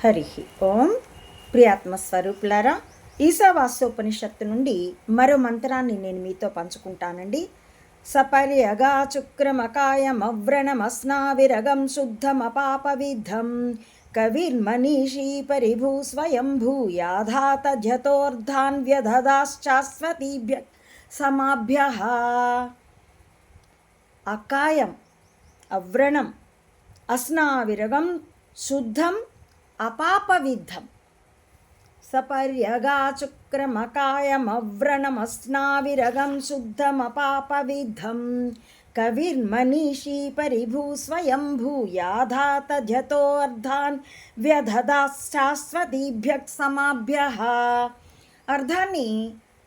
హరి ఓం. ప్రియాత్మస్వరూపులారా, ఈశావాస్యోపనిషత్తు నుండి మరో మంత్రాన్ని నేను మీతో పంచుకుంటానండి. సపర్యగా చుక్రమకాయమవ్రణమస్నావిరగం శుద్ధమపాపవిద్ధం కవిర్మనీషీ పరిభూ స్వయంభూ యాధాతజతోర్ధాన్ వ్యధదాశ్చాస్వతీభ్య సమాభ్యః. అకాయం, అవ్రణం, అస్నావిరగం, శుద్ధం, అపాపవిద్ధం. సపర్యగా చుక్రమకాయమవ్రణమస్నావిరగం శుద్ధమపాపవిద్ధం కవిర్మనీషీ పరిభూ స్వయంభూ యాధాతజతోర్ధాన్ వ్యధదాశ్చాస్వతీభ్య సమాభ్యః. అర్థాన్ని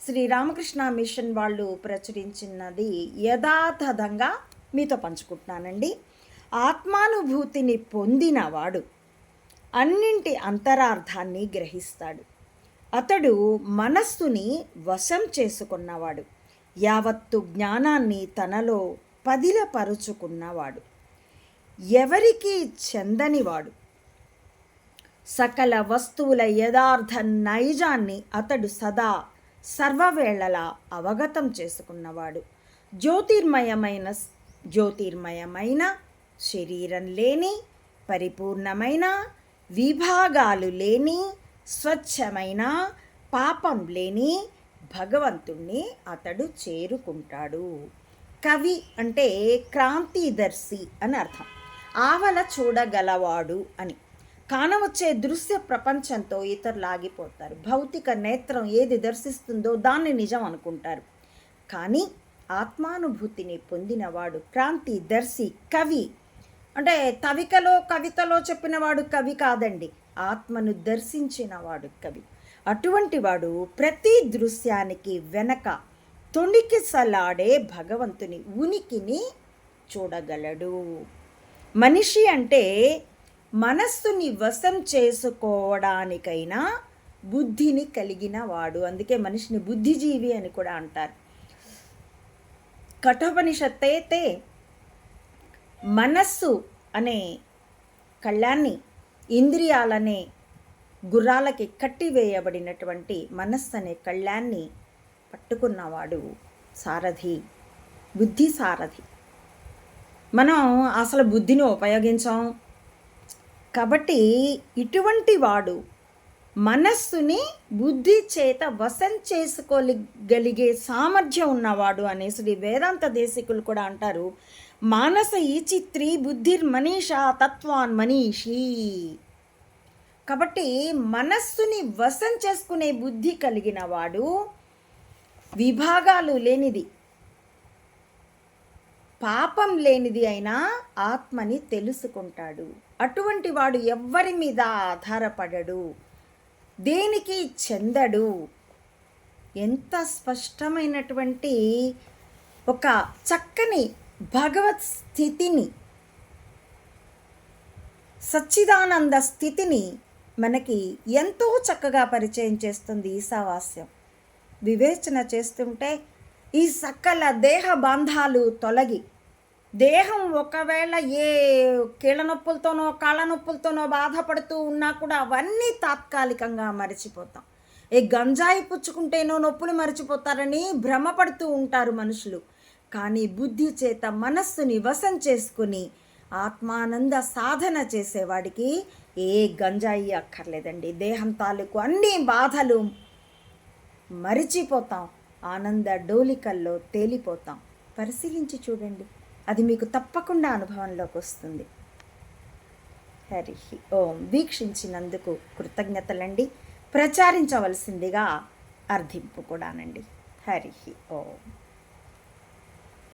శ్రీరామకృష్ణ మిషన్ వాళ్ళు ప్రచురించినది యథాతథంగా మీతో పంచుకుంటున్నానండి. ఆత్మానుభూతిని పొందినవాడు అన్నింటి అంతరార్థాన్ని గ్రహిస్తాడు. అతడు మనస్సుని వశం చేసుకున్నవాడు, యావత్తు జ్ఞానాన్ని తనలో పదిలపరుచుకున్నవాడు, ఎవరికి చెందనివాడు. సకల వస్తువుల యథార్థ నైజాన్ని అతడు సదా సర్వవేళలా అవగతం చేసుకున్నవాడు. జ్యోతిర్మయమైన శరీరం లేని, పరిపూర్ణమైన, విభాగాలు లేని, స్వచ్ఛమైన, పాపం లేని భగవంతుణ్ణి అతడు చేరుకుంటాడు. కవి అంటే క్రాంతిదర్శి అని అర్థం. ఆవల చూడగలవాడు అని. కానవచ్చే దృశ్య ప్రపంచంతో ఇతరులు ఆగిపోతారు. భౌతిక నేత్రం ఏది దర్శిస్తుందో దాన్ని నిజం అనుకుంటారు. కానీ ఆత్మానుభూతిని పొందినవాడు క్రాంతిదర్శి, కవి. అంటే కవితలో చెప్పినవాడు కవి కాదండి, ఆత్మను దర్శించినవాడు కవి. అటువంటి వాడు ప్రతి దృశ్యానికి వెనక తొణికిసలాడే భగవంతుని ఉనికిని చూడగలడు. మనిషి అంటే మనస్సుని వశం చేసుకోవడానికైనా బుద్ధిని కలిగిన వాడు. అందుకే మనిషిని బుద్ధిజీవి అని కూడా అంటారు. కఠోపనిషత్తు అయితే మనస్సు అనే కళ్ళాన్ని, ఇంద్రియాలనే గుర్రాలకి కట్టివేయబడినటువంటి మనస్సు అనే కళ్ళాన్ని పట్టుకున్నవాడు సారథి, బుద్ధి సారథి. మనం అసలు బుద్ధిని ఉపయోగించాం కాబట్టి ఇటువంటి వాడు మనస్సుని బుద్ధి చేత వశం చేసుకోగలిగే సామర్థ్యం ఉన్నవాడు అని శ్రీ వేదాంత దేశికులు కూడా అంటారు. మానస ఈచిత్రి బుద్ధిర్మనీషా తత్వాన్ మనీషి. కాబట్టి మనస్సుని వశం చేసుకునే బుద్ధి కలిగిన వాడు విభాగాలు లేనిది, పాపం లేనిది అయినా ఆత్మని తెలుసుకుంటాడు. అటువంటి వాడు ఎవ్వరి మీద ఆధారపడడు, దేనికి చెందడు. ఎంత స్పష్టమైనటువంటి ఒక చక్కని భగవత్ స్థితిని, సచ్చిదానంద స్థితిని మనకి ఎంతో చక్కగా పరిచయం చేస్తుంది ఈశావాస్యం. వివేచన చేస్తుంటే ఈ సకల దేహ బంధాలు తొలగి, దేహం ఒకవేళ ఏ కీళ్ళ నొప్పులతోనో కాళ్ళ నొప్పులతోనో బాధపడుతూ ఉన్నా కూడా అవన్నీ తాత్కాలికంగా మర్చిపోతాం. ఏ గంజాయి పుచ్చుకుంటేనో నొప్పులు మర్చిపోతారని భ్రమపడుతూ ఉంటారు మనుషులు. కానీ బుద్ధి చేత మనస్సుని వశం చేసుకుని ఆత్మానంద సాధన చేసేవాడికి ఏ గంజాయి అక్కర్లేదండి. దేహం తాలూకు అన్ని బాధలు మరిచిపోతాం, ఆనంద డోలికల్లో తేలిపోతాం. పరిశీలించి చూడండి, అది మీకు తప్పకుండా అనుభవంలోకి వస్తుంది. హరి ఓం. వీక్షించినందుకు కృతజ్ఞతలండి. ప్రచారించవలసిందిగా అర్థింపు కూడానండి. హరి ఓం.